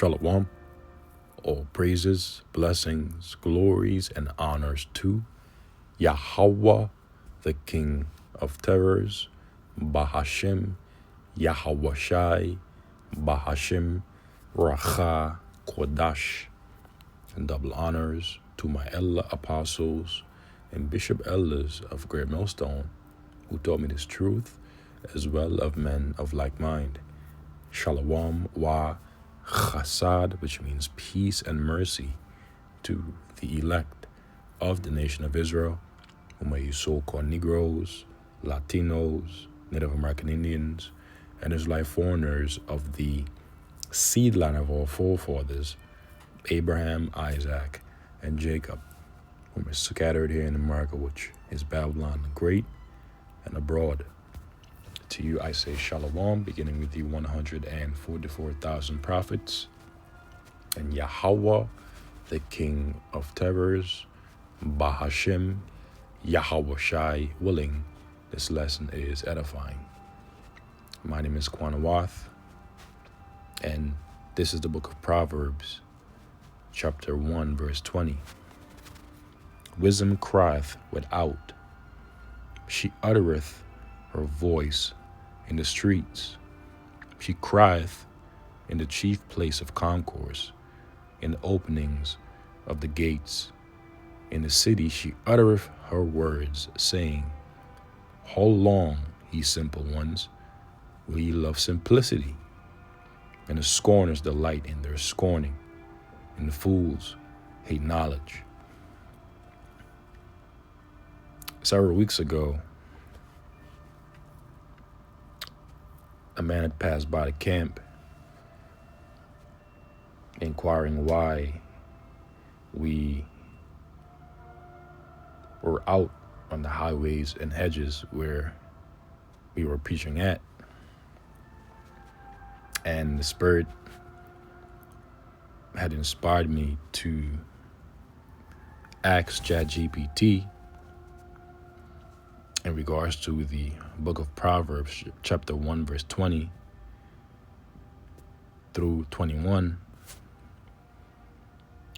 Shalom. All praises, blessings, glories, and honors to Yahweh, the King of Terrors, Bahashim, Yahweh Shai, Bahashim, Racha, Kodash, and double honors to my elder apostles and bishop elders of Great Millstone, who taught me this truth, as well of men of like mind. Shalom wa chasad, which means peace and mercy, to the elect of the nation of Israel, whom are you so-called Negroes, Latinos, Native American Indians, and Israelite foreigners of the seed line of our forefathers, Abraham, Isaac, and Jacob, whom are scattered here in America, which is Babylon the Great, and abroad. To you I say Shalom, beginning with the 144,000 prophets, and Yahweh, the King of Terrors, Bahashim, Yahweh Shai, willing, this lesson is edifying. My name is Quanawath, and this is the book of Proverbs, chapter 1, verse 20. Wisdom crieth without, she uttereth her voice in the streets. She crieth in the chief place of concourse, in the openings of the gates. In the city she uttereth her words, saying, How long, ye simple ones, will ye love simplicity? And the scorners delight in their scorning, and the fools hate knowledge. Several weeks ago, a man had passed by the camp, inquiring why we were out on the highways and hedges where we were preaching at. And the Spirit had inspired me to ask ChatGPT in regards to the book of Proverbs, chapter 1, verse 20 through 21.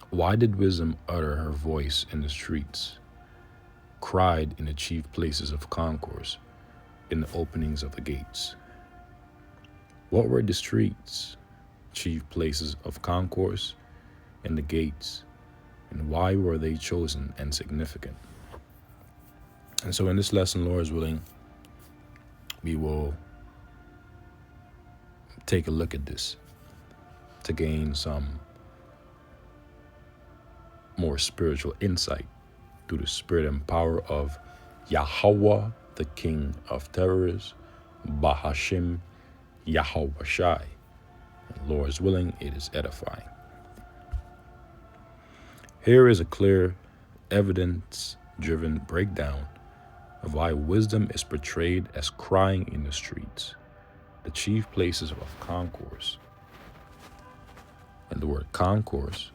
Why did wisdom utter her voice in the streets, cried in the chief places of concourse, in the openings of the gates? What were the streets, chief places of concourse, and the gates, and why were they chosen and significant? And so in this lesson, Lord is willing, we will take a look at this to gain some more spiritual insight through the spirit and power of Yahweh, the King of Terrors, Bahashim, Yahweh Shai. And Lord is willing, it is edifying. Here is a clear, evidence-driven breakdown of why wisdom is portrayed as crying in the streets, the chief places of concourse. And the word concourse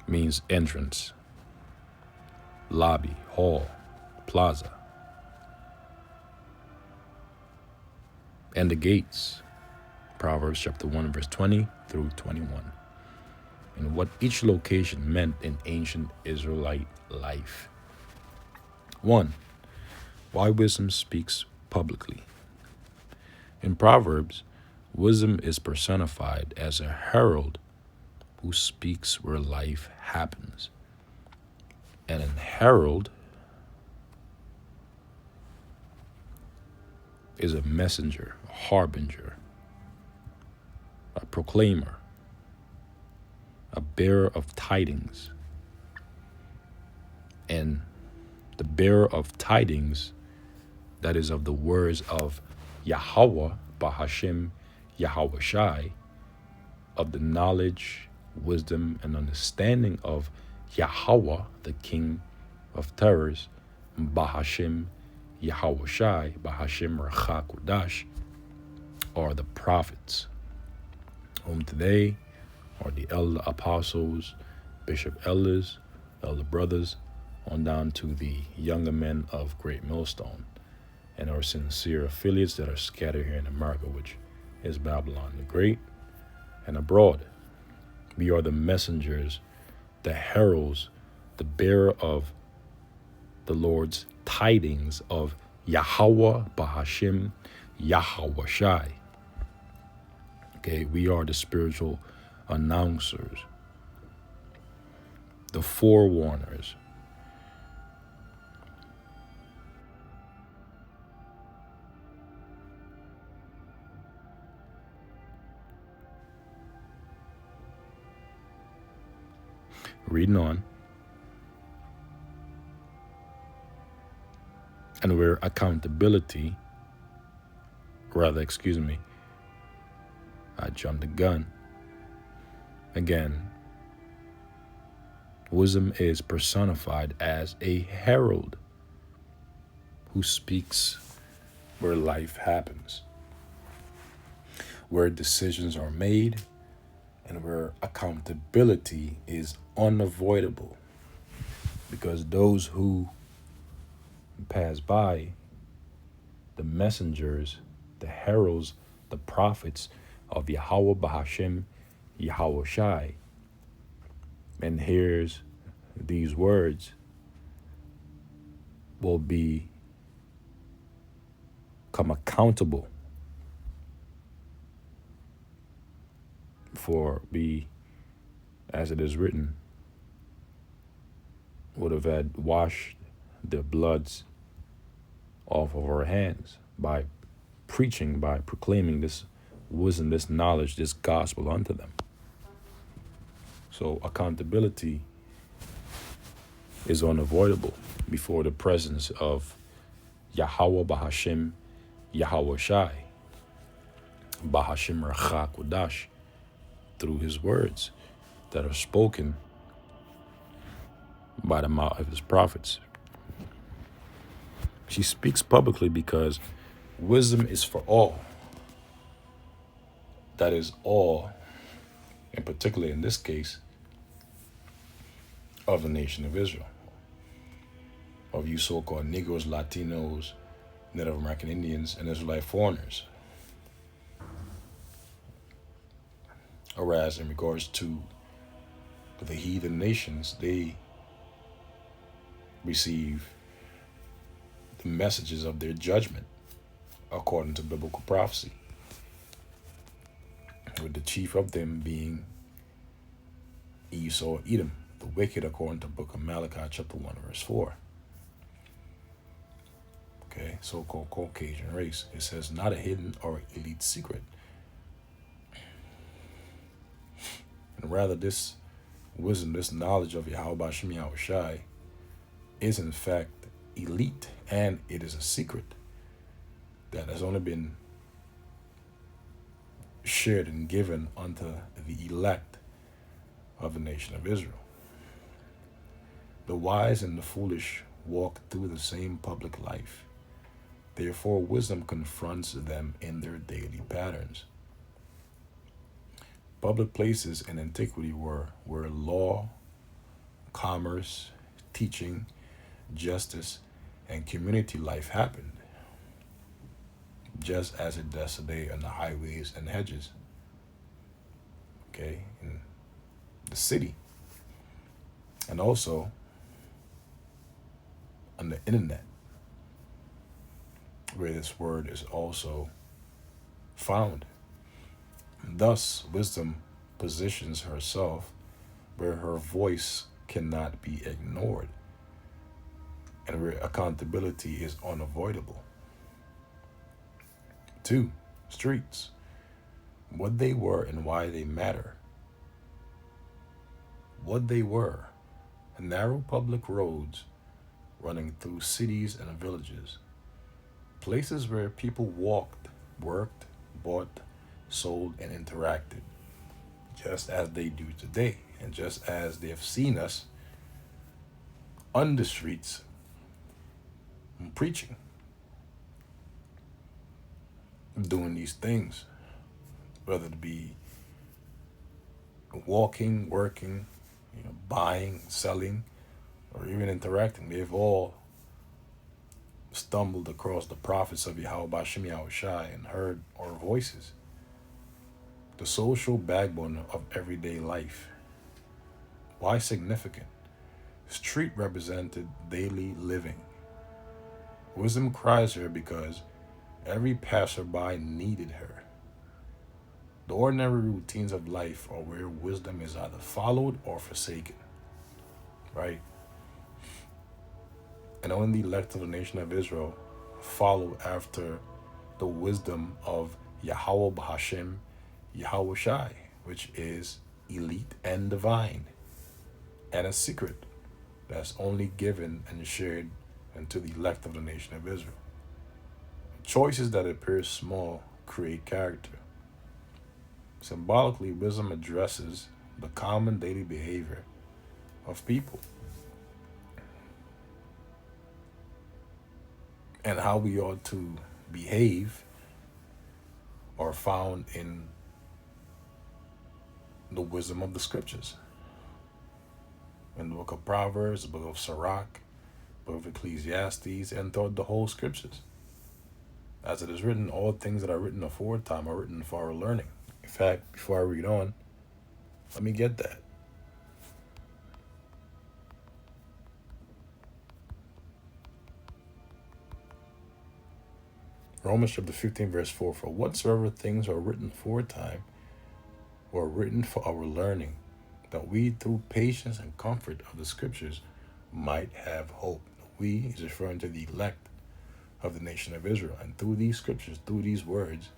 means entrance, lobby, hall, plaza. And the gates, Proverbs chapter 1, verse 20 through 21. And what each location meant in ancient Israelite life. 1. Why wisdom speaks publicly. In Proverbs, wisdom is personified as a herald who speaks where life happens. And a herald is a messenger, a harbinger, a proclaimer, a bearer of tidings. And the bearer of tidings, that is of the words of Yahweh, Bahashim, Yahweh Shai, of the knowledge, wisdom, and understanding of Yahweh, the King of Terrors, Bahashim, Yahweh Shai, Bahashim, Racha, Kodash, are the prophets, whom today are the elder apostles bishop elders, elder brothers, on down to the younger men of Great Millstone and our sincere affiliates that are scattered here in America, which is Babylon the Great, and abroad. We are the messengers, the heralds, the bearer of the Lord's tidings of Yahweh Bahashim Yahweh Shai. Okay, we are the spiritual announcers, the forewarners. Reading on. And where accountability, I jumped the gun. Again, wisdom is personified as a herald who speaks where life happens, where decisions are made, and where accountability is unavoidable. Because those who pass by, the messengers, the heralds, the prophets of Yahweh Bahashim Yahweh Shai, and hears these words, will become accountable for as it is written, would have had washed their bloods off of our hands by preaching, by proclaiming this wisdom, this knowledge, this gospel unto them. So accountability is unavoidable before the presence of Yahweh Bahashim Yahweh Shai, Bahashim Racha Kodash, through his words that are spoken by the mouth of his prophets. She speaks publicly because wisdom is for all. That is all, and particularly in this case, of the nation of Israel, of you so-called Negroes, Latinos, Native American Indians, and Israelite foreigners. Whereas in regards to the heathen nations, they receive the messages of their judgment according to biblical prophecy, with the chief of them being Esau, Edom, the wicked, according to the book of Malachi chapter 1 verse 4. Okay, so-called Caucasian race. It says not a hidden or elite secret. And rather this wisdom, this knowledge of Yahweh Bashim Yahweh Shai is in fact elite, and it is a secret that has only been shared and given unto the elect of the nation of Israel. The wise and the foolish walk through the same public life. Therefore, wisdom confronts them in their daily patterns. Public places in antiquity were where law, commerce, teaching, justice, and community life happened, just as it does today on the highways and hedges, okay, in the city, and also on the internet, where this word is also found. Thus, wisdom positions herself where her voice cannot be ignored and where accountability is unavoidable. 2, streets. What they were and why they matter. What they were: narrow public roads running through cities and villages, places where people walked, worked, bought, sold, and interacted, just as they do today, and just as they have seen us on the streets preaching, doing these things, whether it be walking, working, buying, selling, or even interacting. They've all stumbled across the prophets of Yahweh Bashim Yahushai and heard our voices. The social backbone of everyday life. Why significant? Street represented daily living. Wisdom cries her because every passerby needed her. The ordinary routines of life are where wisdom is either followed or forsaken. Right? And only the elect of the nation of Israel follow after the wisdom of Yahweh Bahashim Yahweh Shai, which is elite and divine, and a secret that's only given and shared unto the elect of the nation of Israel. Choices that appear small create character. Symbolically, wisdom addresses the common daily behavior of people and how we ought to behave are found in the wisdom of the scriptures. In the book of Proverbs, the book of Sirach, book of Ecclesiastes, and throughout the whole scriptures. As it is written, all things that are written aforetime are written for our learning. In fact, before I read on, let me get that. Romans chapter 15, verse 4, for whatsoever things are written aforetime were written for our learning, that we through patience and comfort of the scriptures might have hope. We is referring to the elect of the nation of Israel. And through these scriptures, through these words,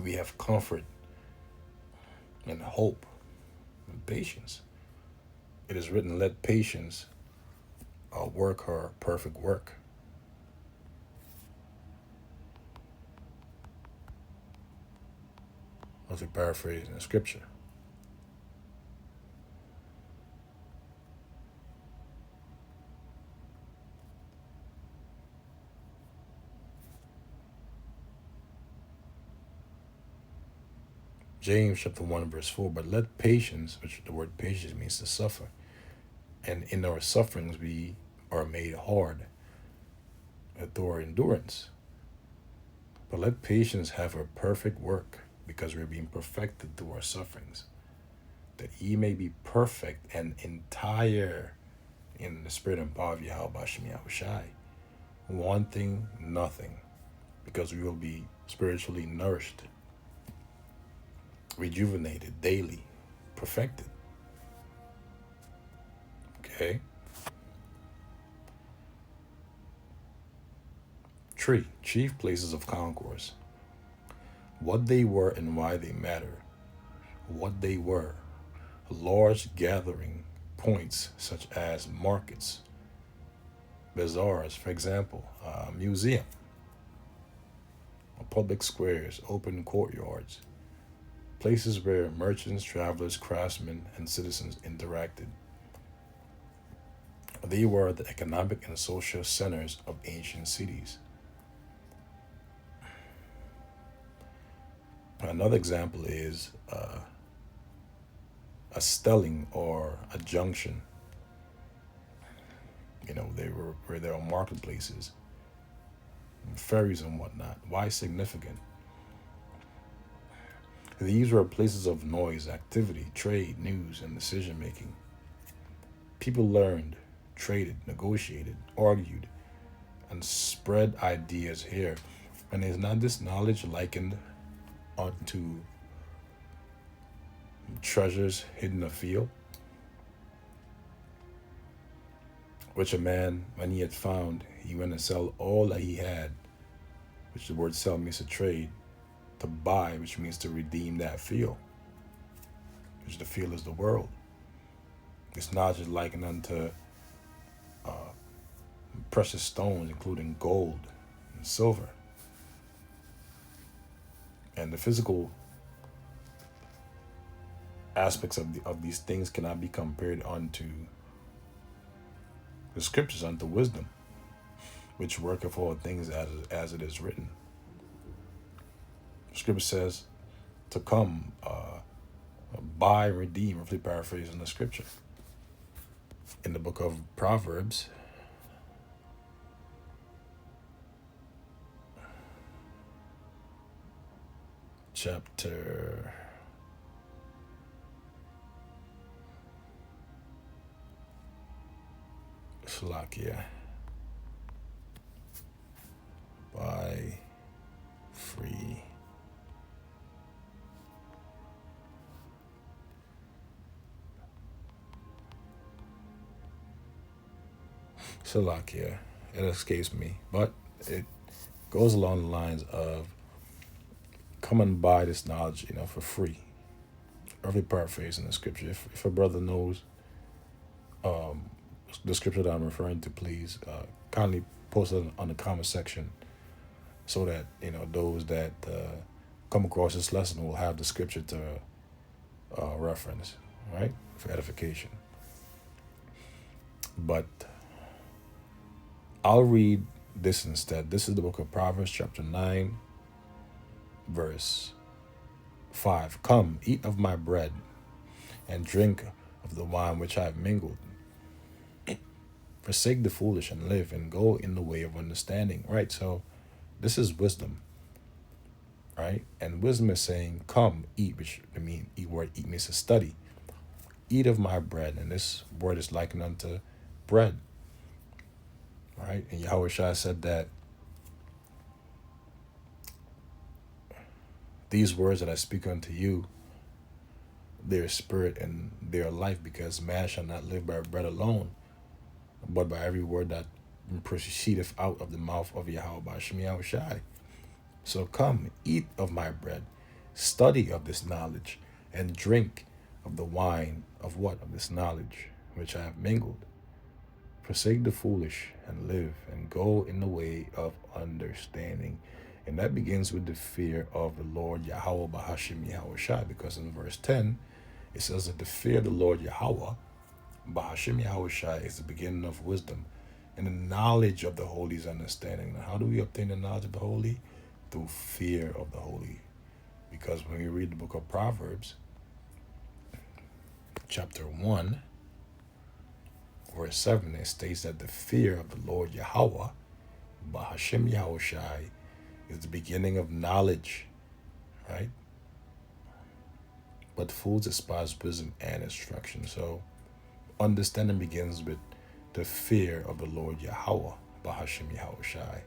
we have comfort and hope and patience. It is written, let patience work her perfect work. That's a paraphrase in the scripture. James chapter 1 verse 4, but let patience, which the word patience means to suffer, and in our sufferings we are made hard through our endurance. But let patience have her perfect work, because we're being perfected through our sufferings, that ye may be perfect and entire in the spirit and power of Yahweh Bashim Yahushai, wanting nothing, because we will be spiritually nourished, rejuvenated daily, perfected. Okay? Tree, chief places of concourse. What they were and why they matter. What they were. Large gathering points such as markets, bazaars, for example, a museum, public squares, open courtyards, places where merchants, travelers, craftsmen, and citizens interacted. They were the economic and social centers of ancient cities. Another example is a stelling or a junction. They were where there are marketplaces, ferries and whatnot. Why significant? These were places of noise, activity, trade, news, and decision making. People learned, traded, negotiated, argued, and spread ideas here. And is not this knowledge likened unto treasures hidden afield, which a man, when he had found, he went and sell all that he had, which the word sell means to trade, to buy, which means to redeem that field, which the field is the world. This knowledge is likened unto precious stones, including gold and silver. And the physical aspects of these things cannot be compared unto the scriptures, unto wisdom, which worketh all things as it is written. The scripture says to come buy, redeem, roughly paraphrasing the scripture. In the book of Proverbs, chapter Slakia, buy, free. Salakia, it escapes me, but it goes along the lines of come and buy this knowledge, for free. Roughly paraphrasing the scripture. If a brother knows the scripture that I'm referring to, please kindly post it on the comment section so that those that come across this lesson will have the scripture to reference, right, for edification. But I'll read this instead. This is the book of Proverbs, chapter 9, verse 5. Come, eat of my bread, and drink of the wine which I have mingled. Forsake the foolish and live, and go in the way of understanding. Right, so this is wisdom, right? And wisdom is saying, come, eat, which eat means to study. Eat of my bread, and this word is likened unto bread, right? And Yahweh Shai said that these words that I speak unto you, their spirit and their life, because man shall not live by bread alone, but by every word that proceedeth out of the mouth of Yahweh by Yahweh Shai. So come, eat of my bread, study of this knowledge, and drink of the wine of what? Of this knowledge which I have mingled. Forsake the foolish and live, and go in the way of understanding. And that begins with the fear of the Lord Yahweh Bahashim Yahweh Shai, because in verse 10, it says that the fear of the Lord Yahweh Bahashim Yahweh Shai is the beginning of wisdom, and the knowledge of the holy is understanding. Now, how do we obtain the knowledge of the holy? Through fear of the holy. Because when we read the book of Proverbs, chapter 1, verse 7, it states that the fear of the Lord Yahweh Bahashim Yahweh Shai is the beginning of knowledge, right? But fools despise wisdom and instruction. So understanding begins with the fear of the Lord Yahweh Bahashim Yahweh Shai,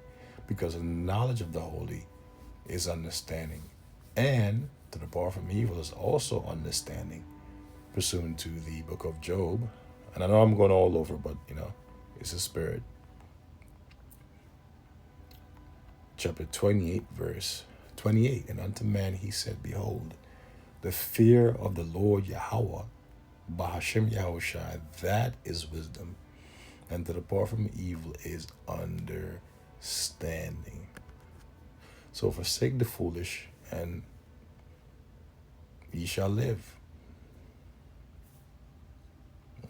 because the knowledge of the holy is understanding, and to depart from evil is also understanding, pursuant to the book of Job. And I know I'm going all over, but it's a spirit. Chapter 28, verse 28. And unto man he said, behold, the fear of the Lord Yahweh Bahashim Yahweh Shai, that is wisdom, and to depart from evil is understanding. So forsake the foolish, and ye shall live.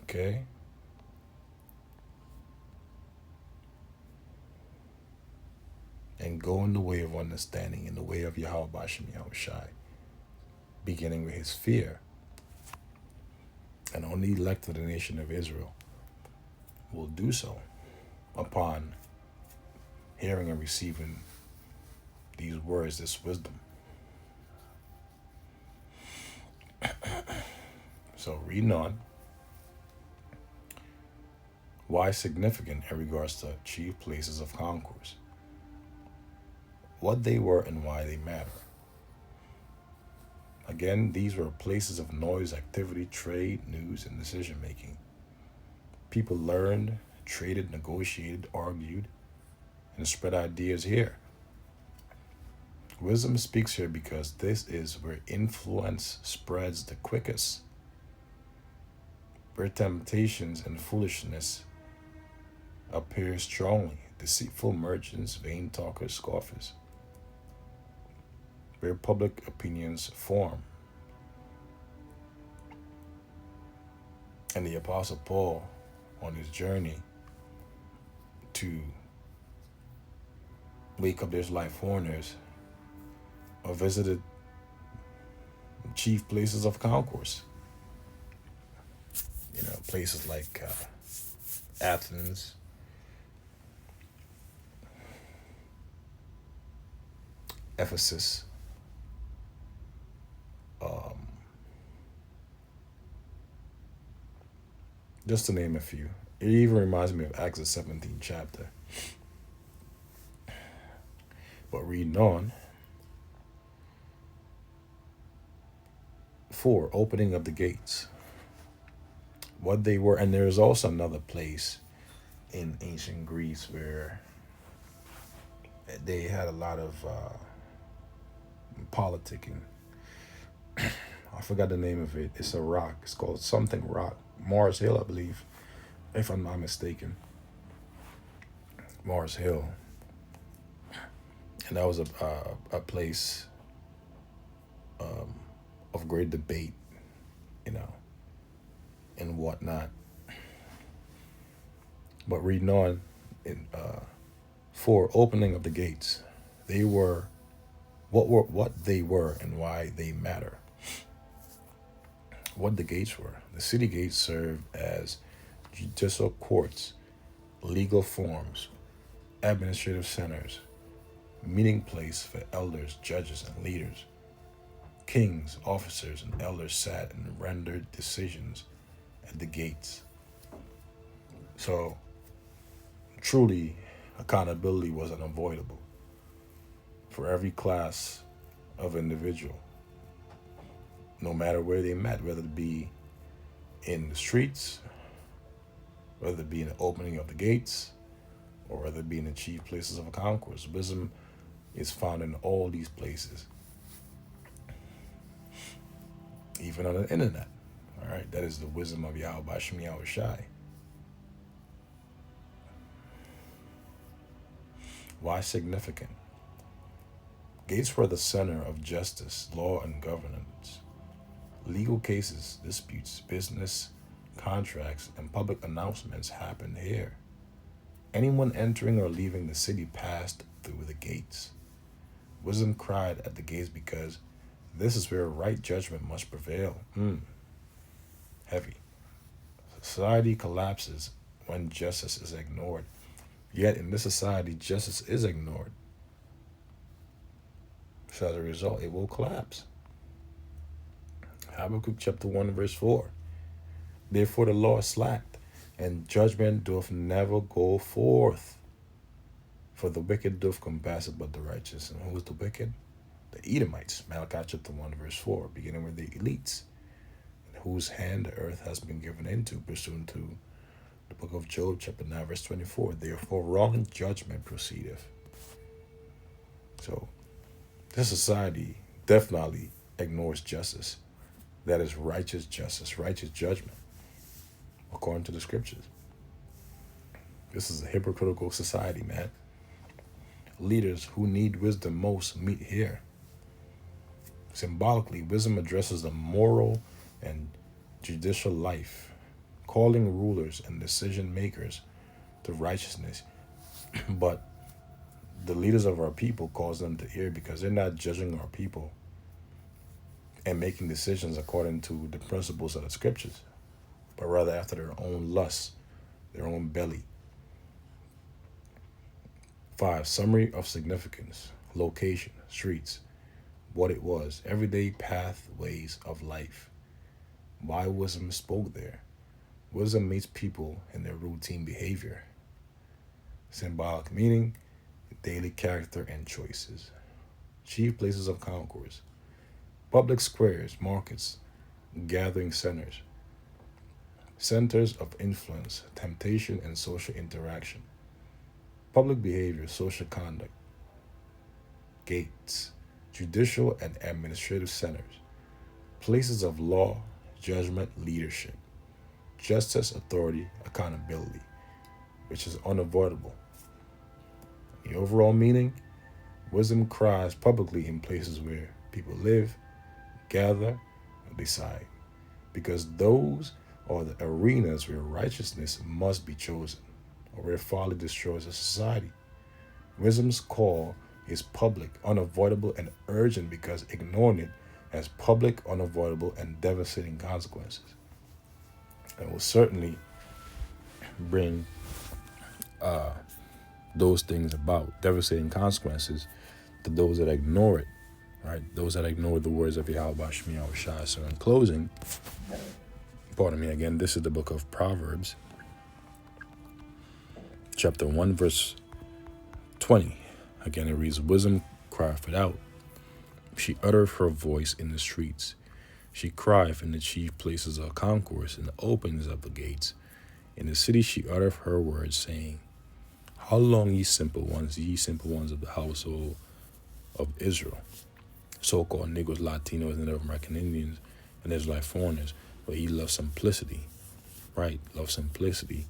Okay? And go in the way of understanding, in the way of Yahweh Bahashim Yahweh Shai, beginning with his fear. And only elect of the nation of Israel will do so upon hearing and receiving these words, this wisdom. So reading on, why significant in regards to chief places of concourse, what they were and why they matter. Again, these were places of noise, activity, trade, news, and decision making. People learned, traded, negotiated, argued, and spread ideas here. Wisdom speaks here because this is where influence spreads the quickest, where temptations and foolishness appear strongly, deceitful merchants, vain talkers, scoffers, where public opinions form. And the Apostle Paul, on his journey to wake up these life foreigners, visited chief places of concourse. Places like Athens, Ephesus, um, just to name a few. It even reminds me of Acts the 17th chapter. But reading on, 4, opening of the gates. What they were, and there's also another place in ancient Greece where they had a lot of politicking. I forgot the name of it. It's a rock. It's called something rock. Mars Hill, I believe, if I'm not mistaken. Mars Hill. And that was a place of great debate, you know, and whatnot. But reading on in 4, opening of the gates, they were what they were and why they matter. What the gates were. The city gates served as judicial courts, legal forms, administrative centers, meeting place for elders, judges, and leaders. Kings, officers, and elders sat and rendered decisions at the gates. So, truly, accountability was unavoidable for every class of individual, no matter where they met, whether it be in the streets, whether it be in the opening of the gates, or whether it be in the chief places of concourse. Wisdom is found in all these places, even on the internet. All right, that is the wisdom of Yahweh Bashem Yahweh Shai. Why significant? Gates were the center of justice, law, and governance. Legal cases, disputes, business, contracts, and public announcements happened here. Anyone entering or leaving the city passed through the gates. Wisdom cried at the gates because this is where right judgment must prevail. Heavy. Society collapses when justice is ignored. Yet in this society, justice is ignored. So as a result, it will collapse. Habakkuk chapter 1 verse 4. Therefore the law is slacked, and judgment doth never go forth. For the wicked doth compass but the righteous. And who is the wicked? The Edomites. Malachi chapter 1 verse 4, beginning with the elites, in whose hand the earth has been given into, pursuant to the book of Job chapter 9 verse 24. Therefore wrong judgment proceedeth. So this society definitely ignores justice. That is righteous justice, righteous judgment, according to the scriptures. This is a hypocritical society, man. Leaders who need wisdom most meet here. Symbolically, wisdom addresses the moral and judicial life, calling rulers and decision makers to righteousness. But the leaders of our people cause them to err because they're not judging our people and making decisions according to the principles of the scriptures, but rather after their own lusts, their own belly. 5, summary of significance, location, streets, what it was, everyday pathways of life. Why wisdom spoke there. Wisdom meets people in their routine behavior. Symbolic meaning, daily character and choices. Chief places of concourse. Public squares, markets, gathering centers. Centers of influence, temptation, and social interaction. Public behavior, social conduct. Gates, judicial and administrative centers. Places of law, judgment, leadership. Justice, authority, accountability, which is unavoidable. The overall meaning, wisdom cries publicly in places where people live, gather, and decide, because those are the arenas where righteousness must be chosen, or where folly destroys a society. Wisdom's call is public, unavoidable, and urgent because ignoring it as public, unavoidable, and devastating consequences. And will certainly bring those things about, devastating consequences, to those that ignore it, right? Those that ignore the words of Yahweh Shemi Yahushua. So in closing, pardon me again, this is the book of Proverbs, chapter 1, verse 20. Again, it reads, wisdom crieth it out. She uttereth her voice in the streets. She crieth in the chief places of concourse, in the openings of the gates. In the city she uttereth her words, saying, how long, ye simple ones of the household of Israel? So-called Negroes, Latinos, Native American Indians, and Israelite foreigners, but ye love simplicity, right? Love simplicity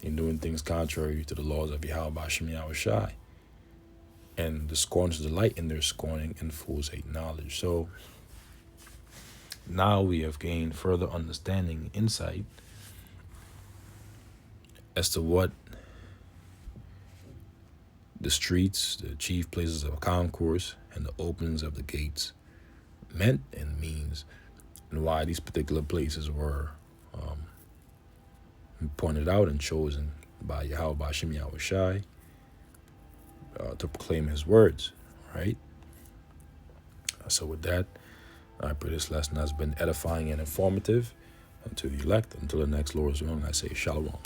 in doing things contrary to the laws of Yahweh Shemi Yahushai. And the scorners delight in their scorning, and fools hate knowledge. So now we have gained further understanding, insight as to what the streets, the chief places of concourse, and the openings of the gates meant and means, and why these particular places were pointed out and chosen by Yahweh Shemi Yahushai to proclaim his words, right? So with that, I pray this lesson has been edifying and informative. And to the elect, until the next Lord's willing, I say shalom.